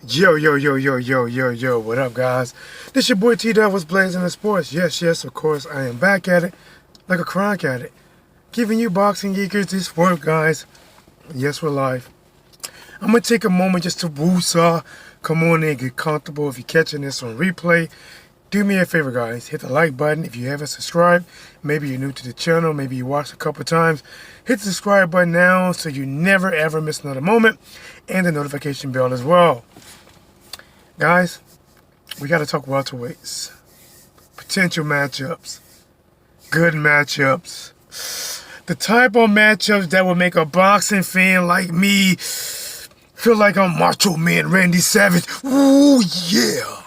Yo, yo, yo, yo, yo, yo, yo, what up, guys? This your boy T-Dub was blazing the sports. Yes, yes, of course, I am back at it like a crank at it. Giving you boxing geekers this work, guys. Yes, we're live. I'm going to take a moment just to woo-saw. Come on in, get comfortable. If you're catching this on replay, do me a favor, guys. Hit the like button. If you haven't subscribed, maybe you're new to the channel, maybe you watched a couple times, hit the subscribe button now so you never ever miss another moment, and the notification bell as well. Guys, we got to talk welterweights. Potential matchups. Good matchups. The type of matchups that will make a boxing fan like me feel like I'm Macho Man Randy Savage. Ooh, yeah.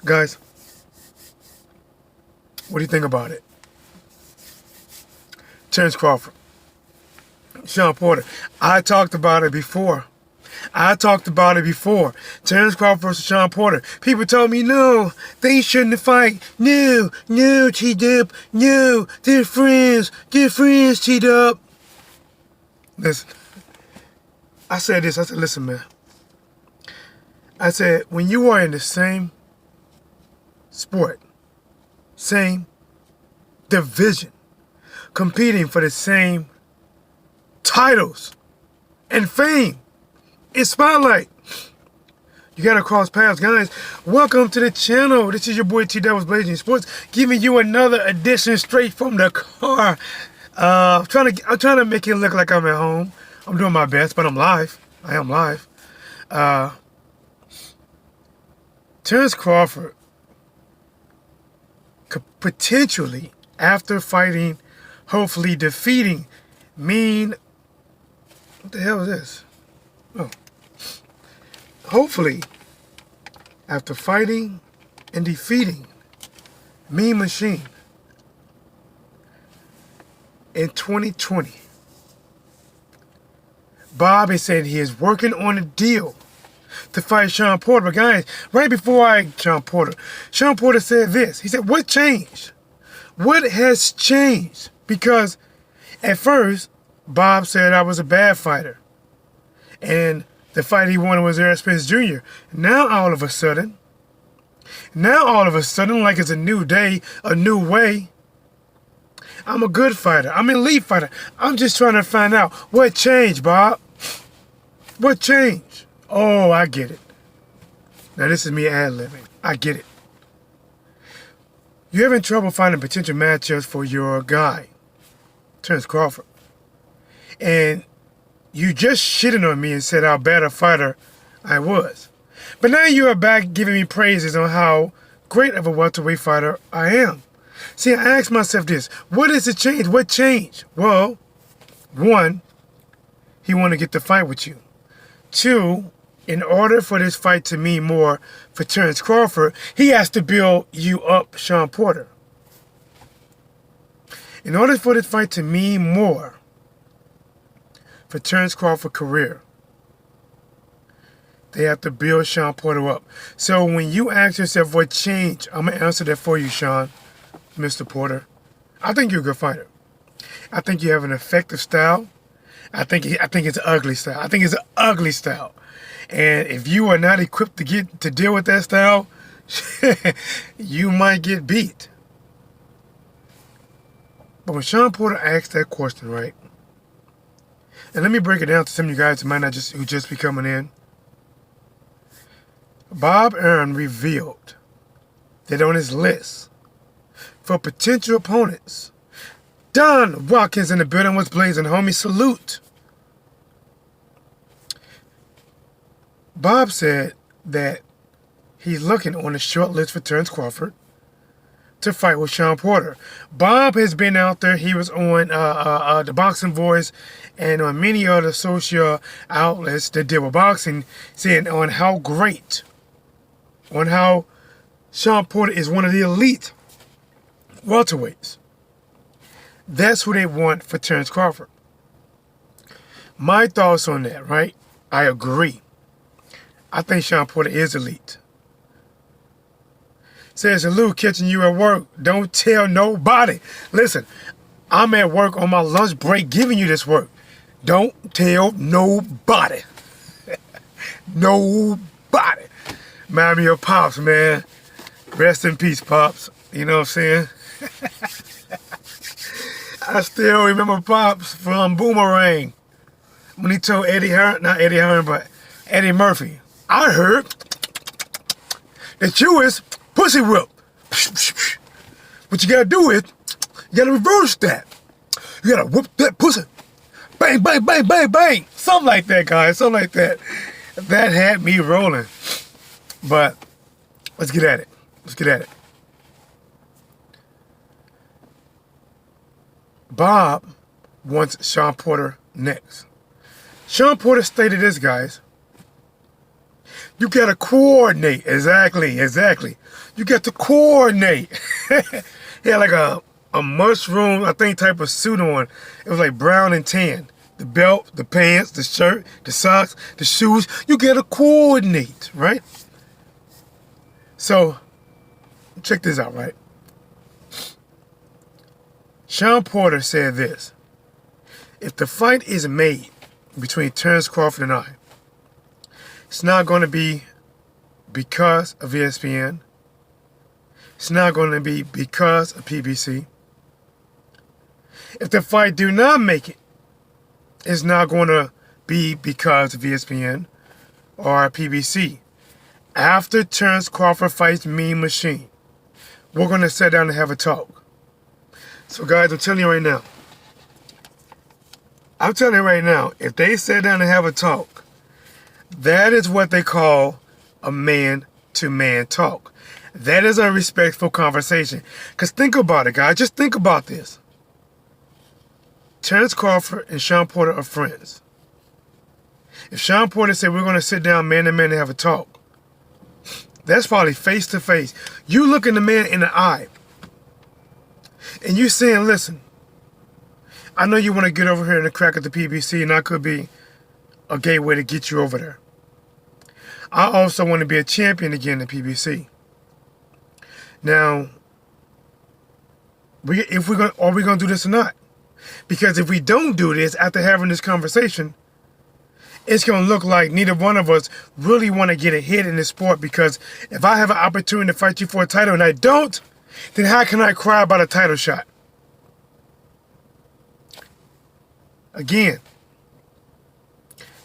Guys, what do you think about it? Terence Crawford. Shawn Porter. I talked about it before. Terence Crawford versus Shawn Porter. People told me, no, they shouldn't fight. No, T-Dub. No, they're friends. T-Dub. Listen, I said this. I said, listen, man. I said, when you are in the same sport, same division, competing for the same titles and fame, it's spotlight. You gotta cross paths, guys. Welcome to the channel. This is your boy T-Dub was blazing sports, giving you another edition straight from the car. I'm trying to make it look like I'm at home. I'm doing my best, but I'm live. I am live. Terence Crawford could potentially, after fighting, hopefully defeating, what the hell is this? Oh. Hopefully, after fighting and defeating Mean Machine in 2020, Bob has said he is working on a deal to fight Shawn Porter. But guys, right before Shawn Porter said this. He said, what changed? What has changed? Because at first, Bob said I was a bad fighter. And the fight he wanted was Errol Spence Jr. Now all of a sudden, like it's a new day, a new way, I'm a good fighter. I'm an elite fighter. I'm just trying to find out what changed, Bob. What changed? Oh, I get it. Now this is me ad-libbing. I get it. You're having trouble finding potential matchups for your guy, Terence Crawford. And you just shitted on me and said how bad a fighter I was. But now you are back giving me praises on how great of a welterweight fighter I am. See, I asked myself this. What is the change? What changed? Well, one, he wanted to get the fight with you. Two, in order for this fight to mean more for Terence Crawford, he has to build you up, Shawn Porter. In order for this fight to mean more for Terence Crawford's career, they have to build Shawn Porter up. So when you ask yourself what changed, I'm going to answer that for you, Shawn, Mr. Porter. I think you're a good fighter. I think you have an effective style. I think it's an ugly style. I think it's an ugly style. And if you are not equipped to deal with that style, you might get beat. But when Shawn Porter asked that question, right? And let me break it down to some of you guys who just be coming in. Bob Arum revealed that on his list for potential opponents, Don Watkins in the building was blazing, homie, salute. Bob said that he's looking on a short list for Terence Crawford to fight with Shawn Porter. Bob has been out there. He was on the Boxing Voice and on many other social outlets that deal with boxing, saying on how Shawn Porter is one of the elite welterweights. That's who they want for Terence Crawford. My thoughts on that, right? I agree. I think Shawn Porter is elite. Says, Lou, catching you at work. Don't tell nobody. Listen, I'm at work on my lunch break giving you this work. Don't tell nobody. Nobody. Remind me of Pops, man. Rest in peace, Pops. You know what I'm saying? I still remember Pops from Boomerang. When he told not Eddie Hearn, but Eddie Murphy, I heard that you is pussy whip. What you gotta do is, you gotta reverse that. You gotta whoop that pussy. Bang, bang, bang, bang, bang. Something like that, guys. Something like that. That had me rolling. But let's get at it. Let's get at it. Bob wants Shawn Porter next. Shawn Porter stated this, guys. You gotta coordinate. Exactly. You got to coordinate. He had like a mushroom, I think, type of suit on. It was like brown and tan. The belt, the pants, the shirt, the socks, the shoes. You gotta coordinate, right? So, check this out, right? Shawn Porter said this. If the fight is made between Terence Crawford and I, it's not going to be because of ESPN. It's not going to be because of PBC. If the fight do not make it, it's not going to be because of ESPN or PBC. After Terence Crawford fights Mean Machine, we're going to sit down and have a talk. So guys, I'm telling you right now, if they sit down and have a talk, that is what they call a man-to-man talk. That is a respectful conversation. Because think about it, guys. Just think about this. Terence Crawford and Shawn Porter are friends. If Shawn Porter said we're going to sit down man-to-man and have a talk, that's probably face-to-face. You looking the man in the eye. And you saying, listen, I know you want to get over here in the crack of the PBC, and I could be a gateway to get you over there. I also want to be a champion again in the PBC. Now, are we going to do this or not? Because if we don't do this after having this conversation, it's going to look like neither one of us really want to get ahead in this sport. Because if I have an opportunity to fight you for a title and I don't, then how can I cry about a title shot? Again,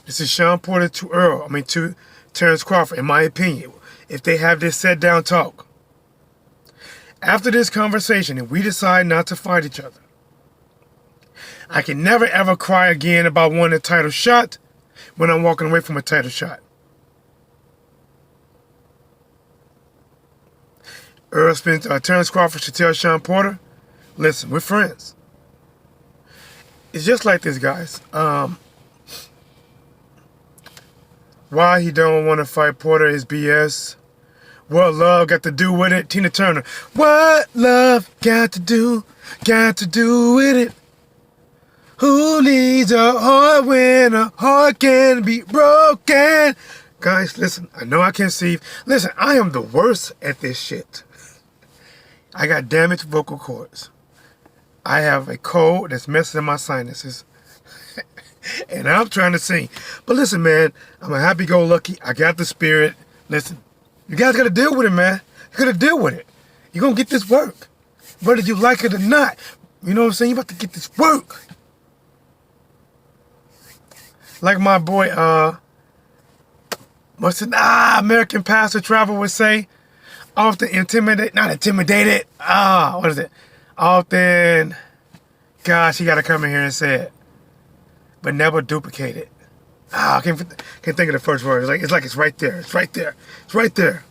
this is Shawn Porter to Terence Crawford, in my opinion, if they have this sit down talk. After this conversation, if we decide not to fight each other, I can never ever cry again about wanting a title shot when I'm walking away from a title shot. Terence Crawford should tell Shawn Porter, listen, we're friends. It's just like this, guys. Why he don't want to fight Porter is BS. What love got to do with it? Tina Turner. What love got to do with it? Who needs a heart when a heart can be broken? Guys, listen, I know I can't see. Listen, I am the worst at this shit. I got damaged vocal cords. I have a cold that's messing in my sinuses. And I'm trying to sing. But listen, man, I'm a happy-go-lucky. I got the spirit. Listen, you guys got to deal with it, man. You got to deal with it. You're going to get this work. Whether you like it or not. You know what I'm saying? You're about to get this work. Like my boy, American Pastor Travel would say, often intimidated. Often, gosh, you got to come in here and say it. But never duplicate it. I can't think of the first word. It's right there. It's right there. It's right there.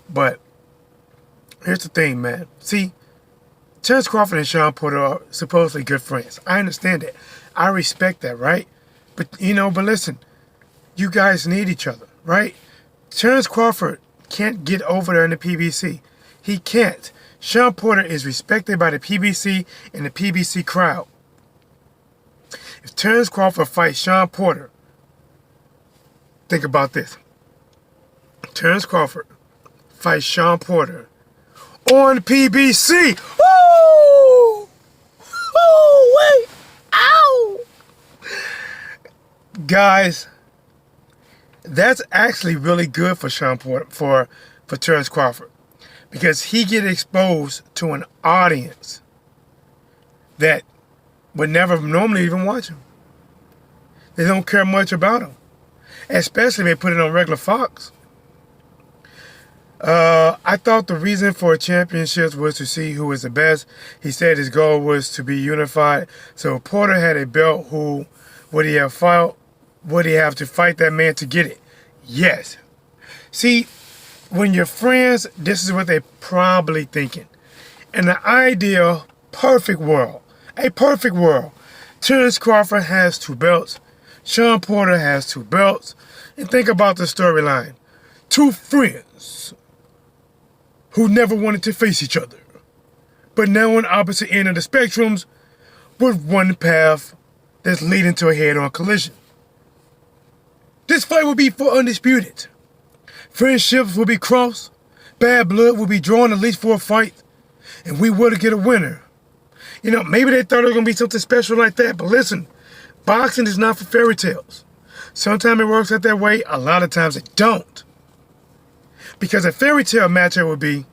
But here's the thing, man. See, Terence Crawford and Shawn Porter are supposedly good friends. I understand it. I respect that, right? But listen, you guys need each other, right? Terence Crawford can't get over there in the PBC. He can't. Shawn Porter is respected by the PBC and the PBC crowd. If Terence Crawford fights Shawn Porter, think about this. Terence Crawford fights Shawn Porter on PBC. Woo! Woo! Wait! Ow! Guys, That's actually really good for Shawn Porter, for Terence Crawford, because he get exposed to an audience that would never normally even watch him. They don't care much about him, especially if they put it on regular Fox. I thought the reason for championships was to see who was the best. He said his goal was to be unified. So if Porter had a belt, who would he have fought? Would he have to fight that man to get it? Yes. See, when you're friends, this is what they're probably thinking. In the ideal, perfect world, a perfect world, Terence Crawford has 2 belts. Shawn Porter has 2 belts. And think about the storyline. 2 friends who never wanted to face each other, but now on opposite end of the spectrums with one path that's leading to a head-on collision. This fight will be for undisputed. Friendships will be crossed. Bad blood will be drawn at least for a fight. And we will get a winner. You know, maybe they thought it was going to be something special like that. But listen, boxing is not for fairy tales. Sometimes it works out that way. A lot of times it don't. Because a fairy tale matchup would be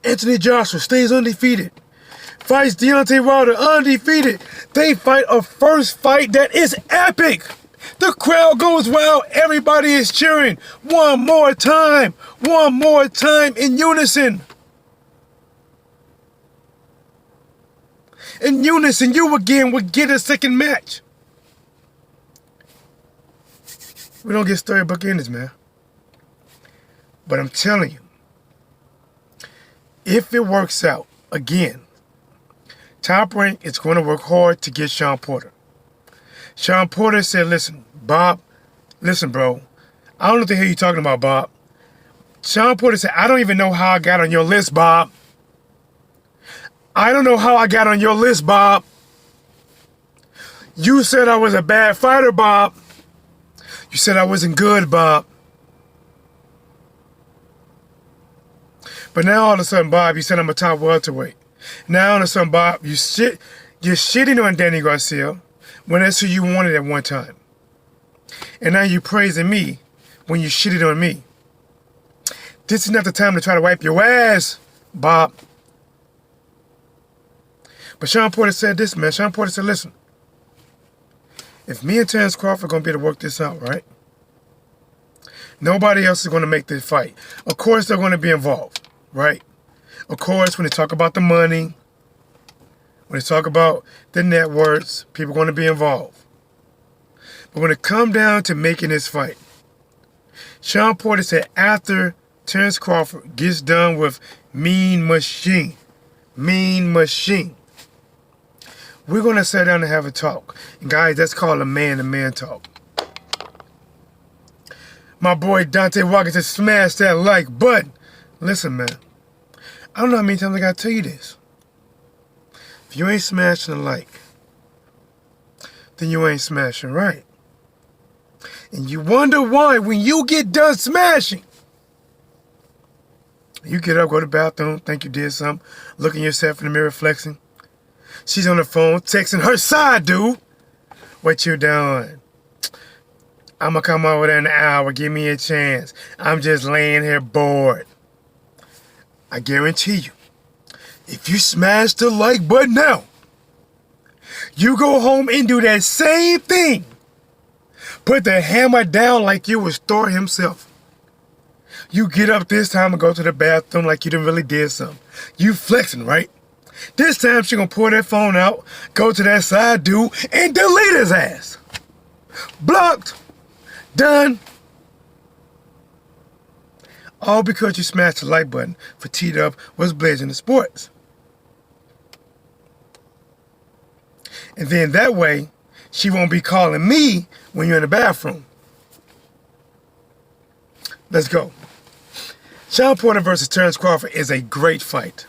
Anthony Joshua stays undefeated. Fights Deontay Wilder undefeated. They fight a first fight that is epic. The crowd goes wild. Everybody is cheering. One more time. One more time in unison. In unison, you again would get a second match. We don't get storybook endings, man. But I'm telling you, if it works out, again, Top Rank is going to work hard to get Shawn Porter. Shawn Porter said, listen, Bob, listen, bro. I don't know what the hell you're talking about, Bob. Shawn Porter said, I don't even know how I got on your list, Bob. I don't know how I got on your list, Bob. You said I was a bad fighter, Bob. You said I wasn't good, Bob. But now all of a sudden, Bob, you said I'm a top welterweight. Now all of a sudden, Bob, you're shitting on Danny Garcia when that's who you wanted at one time. And now you're praising me when you shitted on me. This is not the time to try to wipe your ass, Bob. But Shawn Porter said this, man. Shawn Porter said, listen, if me and Terence Crawford are going to be able to work this out, right? Nobody else is going to make this fight. Of course, they're going to be involved, right? Of course, when they talk about the money, when they talk about the networks, people are going to be involved. But when it comes down to making this fight, Shawn Porter said after Terence Crawford gets done with Mean Machine, we're going to sit down and have a talk. And guys, that's called a man-to-man talk. My boy Dante Walker said smash that like button. Listen, man. I don't know how many times I got to tell you this. If you ain't smashing the like, then you ain't smashing right. And you wonder why when you get done smashing, you get up, go to the bathroom, think you did something, looking yourself in the mirror, flexing. She's on the phone, texting her side dude. What you doing? I'm going to come over there in an hour. Give me a chance. I'm just laying here bored. I guarantee you, if you smash the like button now, you go home and do that same thing. Put the hammer down like you was Thor himself. You get up this time and go to the bathroom like you done really did something. You flexing, right? This time she gonna pull that phone out, go to that side dude, and delete his ass. Blocked. Done. All because you smashed the like button for T-Dub was blazing the sports. And then that way, she won't be calling me when you're in the bathroom. Let's go. Shawn Porter versus Terence Crawford is a great fight.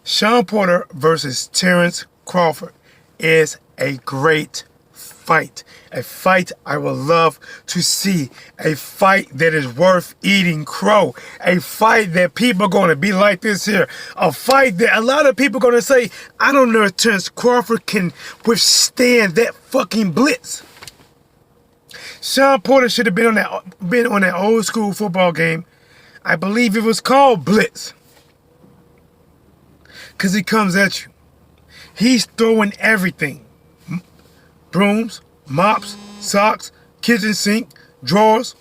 Shawn Porter versus Terence Crawford is a great fight. A fight I would love to see. A fight that is worth eating crow. A fight that people are going to be like this here. A fight that a lot of people are going to say, I don't know if Terence Crawford can withstand that fucking blitz. Shawn Porter should have been on that old school football game. I believe it was called Blitz. Because he comes at you. He's throwing everything. Brooms, mops, socks, kitchen sink, drawers.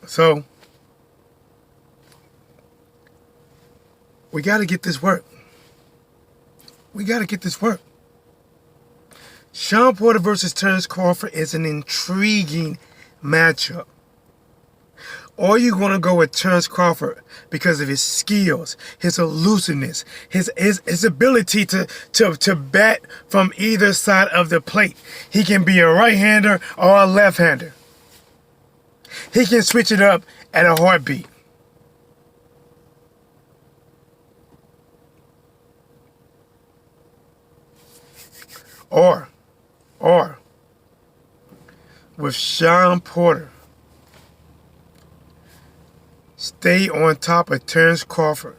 So, we got to get this work. We got to get this work. Shawn Porter versus Terence Crawford is an intriguing matchup. Or you're going to go with Terence Crawford because of his skills, his elusiveness, his ability to bat from either side of the plate. He can be a right-hander or a left-hander. He can switch it up at a heartbeat. Or with Shawn Porter, stay on top of Terence Crawford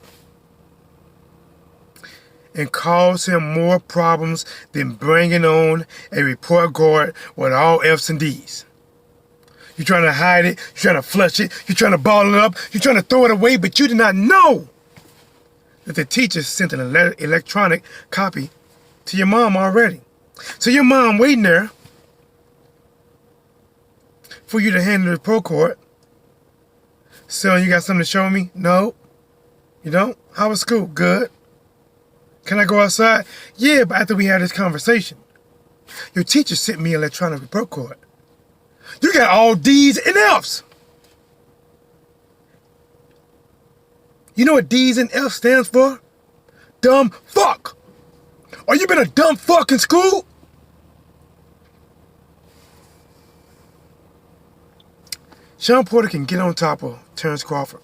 and cause him more problems than bringing on a report guard with all F's and D's. You're trying to hide it, you're trying to flush it, you're trying to ball it up, you're trying to throw it away, but you did not know that the teacher sent an electronic copy to your mom already. So your mom waiting there for you to hand the report card. So you got something to show me? No. You don't? How was school? Good. Can I go outside? Yeah, but after we had this conversation, your teacher sent me an electronic report card. You got all D's and F's. You know what D's and F's stands for? Dumb fuck. Or you been a dumb fuck in school? Shawn Porter can get on top of Terence Crawford.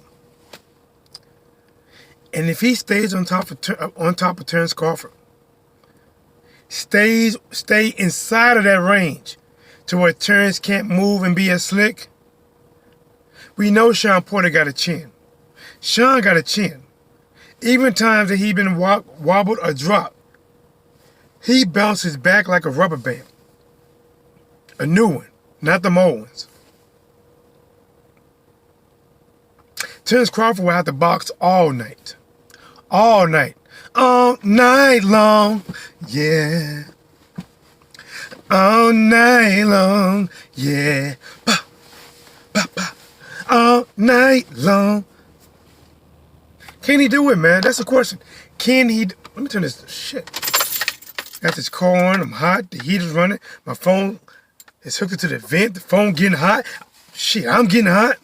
And if he stays on top of Terence Crawford, stay inside of that range to where Terence can't move and be as slick, we know Shawn Porter got a chin. Shawn got a chin. Even times that he been wobbled or dropped, he bounces back like a rubber band. A new one, not the old ones. Terence Crawford will have to box all night. All night. All night long. Yeah. All night long. Yeah. Bah, bah, bah. All night long. Can he do it, man? That's the question. Can he? Let me turn this shit. Got this car on. I'm hot. The heater's running. My phone is hooked to the vent. The phone getting hot. Shit, I'm getting hot.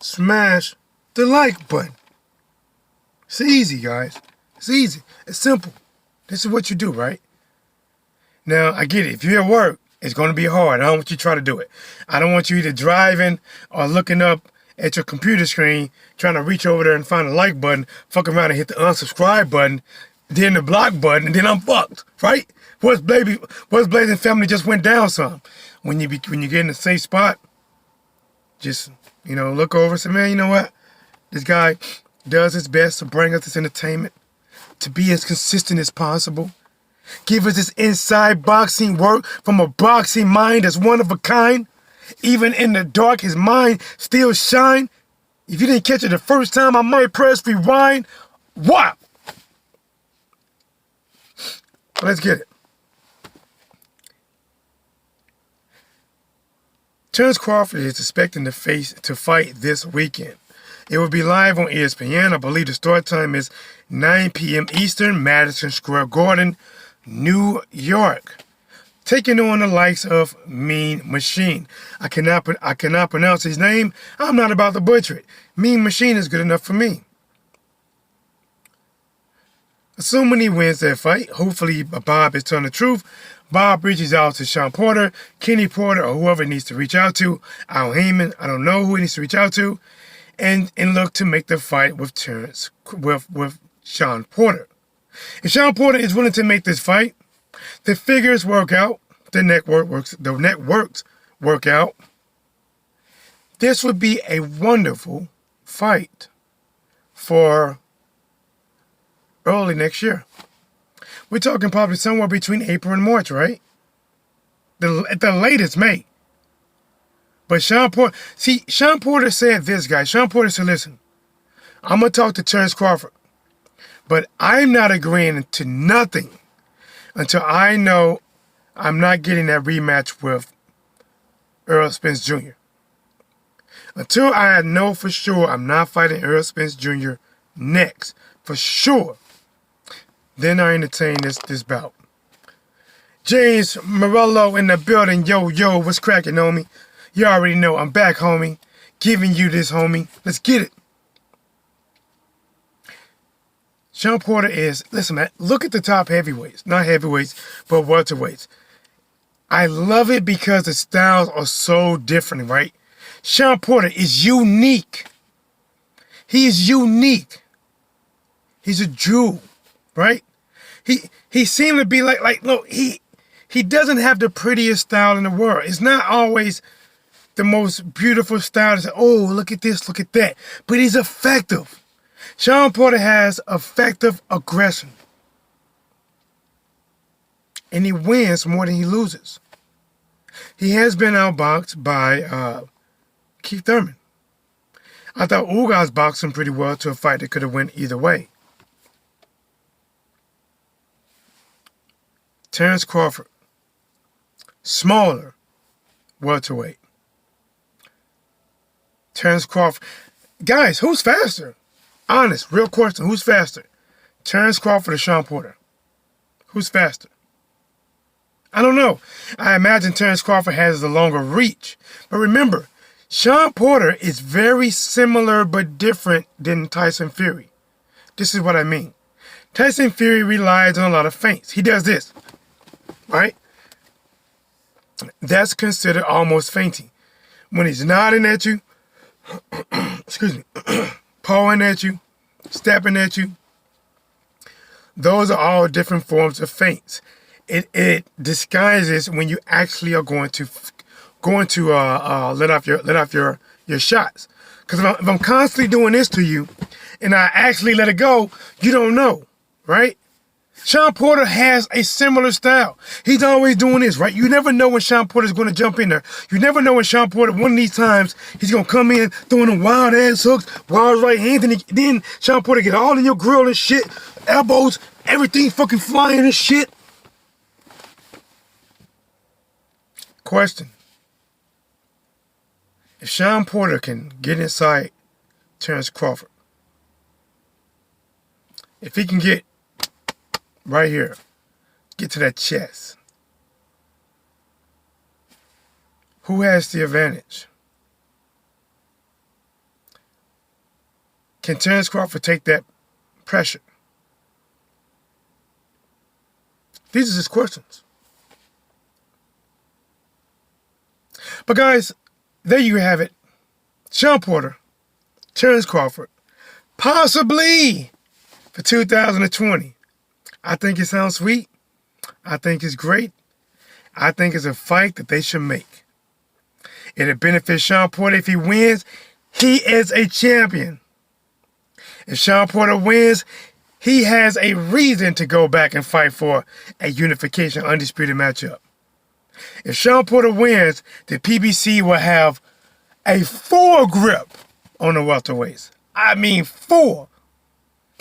Smash the like button. It's easy, guys. It's easy. It's simple. This is what you do, right? Now, I get it. If you're at work, it's going to be hard. I don't want you to try to do it. I don't want you either driving or looking up at your computer screen, trying to reach over there and find the like button, fuck around and hit the unsubscribe button, then the block button, and then I'm fucked, right? What's Blazing family just went down some. When you get in a safe spot, just, look over and say, man, you know what? This guy does his best to bring us this entertainment, to be as consistent as possible. Give us this inside boxing work from a boxing mind that's one of a kind. Even in the dark, his mind still shine. If you didn't catch it the first time, I might press rewind. Wow! Let's get it. Terence Crawford is expecting to fight this weekend. It will be live on ESPN. I believe the start time is 9 p.m. Eastern, Madison Square Garden, New York. Taking on the likes of Mean Machine. I cannot pronounce his name. I'm not about to butcher it. Mean Machine is good enough for me. Assuming he wins that fight, hopefully Bob is telling the truth. Bob reaches out to Shawn Porter, Kenny Porter, or whoever he needs to reach out to. Al Heyman, I don't know who he needs to reach out to. And look to make the fight with Shawn Porter. If Shawn Porter is willing to make this fight, the figures work out, the networks work out. This would be a wonderful fight for early next year. We're talking probably somewhere between April and March, right? At the latest, May. But Shawn Porter said this, guys. Shawn Porter said, listen, I'm going to talk to Terence Crawford, but I'm not agreeing to nothing until I know I'm not getting that rematch with Errol Spence Jr. Until I know for sure I'm not fighting Errol Spence Jr. next, for sure, then I entertain this bout. James Morello in the building. Yo, what's cracking, homie? You already know I'm back, homie. Giving you this, homie. Let's get it. Shawn Porter is, listen, man, look at the top heavyweights. Not heavyweights, but welterweights. I love it because the styles are so different, right? Shawn Porter is unique. He is unique. He's a Jew, right? He seemed to be like look, he doesn't have the prettiest style in the world. It's not always the most beautiful style to say, oh, look at this, look at that. But he's effective. Shawn Porter has effective aggression. And he wins more than he loses. He has been outboxed by Keith Thurman. I thought Ugas boxed him pretty well to a fight that could have went either way. Terence Crawford, smaller welterweight. Terence Crawford. Guys, who's faster? Honest, real question. Who's faster? Terence Crawford or Shawn Porter? Who's faster? I don't know. I imagine Terence Crawford has the longer reach. But remember, Shawn Porter is very similar but different than Tyson Fury. This is what I mean. Tyson Fury relies on a lot of feints. He does this, right? That's considered almost feinting. When he's nodding at you, excuse me, pawing at you, stepping at you, those are all different forms of feints. It disguises when you actually are going to let off your shots. Because if I'm constantly doing this to you, and I actually let it go, you don't know, right? Shawn Porter has a similar style. He's always doing this, right? You never know when Shawn Porter's going to jump in there. You never know when Shawn Porter, one of these times, he's going to come in throwing them wild ass hooks, wild right hands, and then Shawn Porter get all in your grill and shit, elbows, everything fucking flying and shit. Question. If Shawn Porter can get inside Terence Crawford, if he can get right here, get to that chest, who has the advantage? Can Terence Crawford take that pressure? These are just questions. But guys, there you have it. Shawn Porter, Terence Crawford, possibly for 2020. I think it sounds sweet. I think it's great. I think it's a fight that they should make. It'll benefit Shawn Porter if he wins. He is a champion. If Shawn Porter wins, he has a reason to go back and fight for a unification undisputed matchup. If Shawn Porter wins, the PBC will have a foregrip on the welterweights. I mean, 4.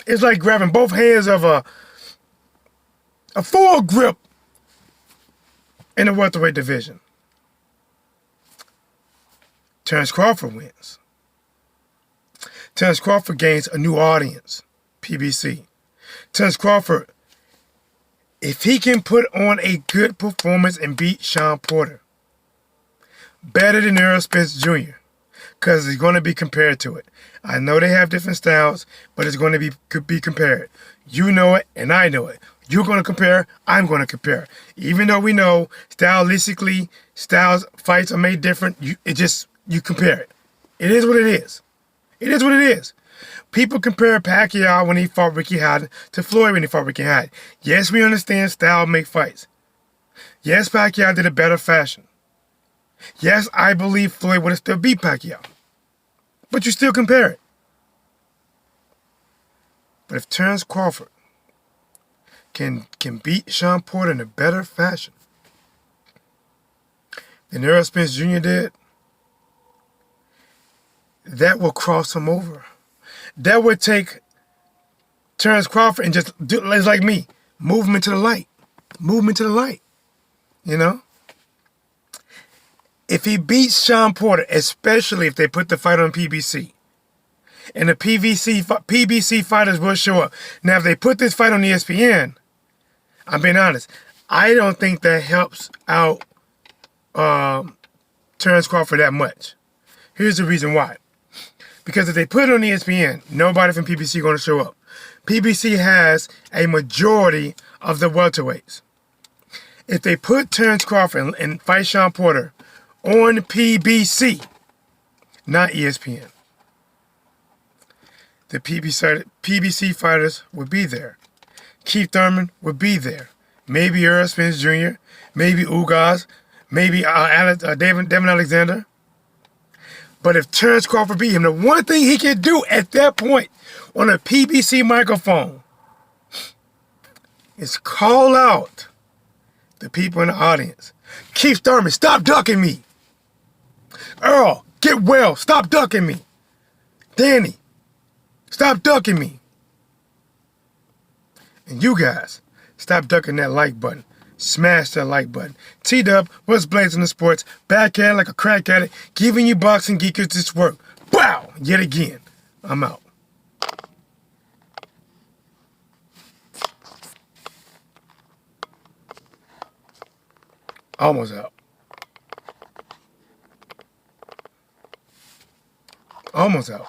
It's like grabbing both hands of a foregrip in the welterweight division. Terence Crawford wins. Terence Crawford gains a new audience, PBC. Terence Crawford, if he can put on a good performance and beat Shawn Porter, better than Errol Spence Jr., because he's going to be compared to it. I know they have different styles, but it's going to be compared. You know it, and I know it. You're going to compare, I'm going to compare. Even though we know stylistically, fights are made different, you compare it. It is what it is. It is what it is. People compare Pacquiao when he fought Ricky Hatton to Floyd when he fought Ricky Hatton. Yes, we understand style make fights. Yes, Pacquiao did a better fashion. Yes, I believe Floyd would have still beat Pacquiao. But you still compare it. But if Terence Crawford can beat Shawn Porter in a better fashion than Errol Spence Jr. did, that will cross him over. That would take Terence Crawford and just do it's like me. Move him into the light. Move him into the light. You know? If he beats Shawn Porter, especially if they put the fight on PBC, and the PBC fighters will show up. Now, if they put this fight on ESPN, I'm being honest, I don't think that helps out Terence Crawford that much. Here's the reason why. Because if they put it on ESPN, nobody from PBC is going to show up. PBC has a majority of the welterweights. If they put Terence Crawford and fight Shawn Porter on PBC, not ESPN, the PBC fighters would be there. Keith Thurman would be there. Maybe Errol Spence Jr., maybe Usyk, maybe Devin Alexander. But if Terence Crawford beat him, the one thing he can do at that point on a PBC microphone is call out the people in the audience. Keith Thurman, stop ducking me. Earl, get well, stop ducking me. Danny, stop ducking me. And you guys, stop ducking that like button. Smash that like button. T-Dub, what's blazing the sports? Back at it like a crack addict, giving you boxing geekers this work. Wow! Yet again. I'm out. Almost out. Almost out.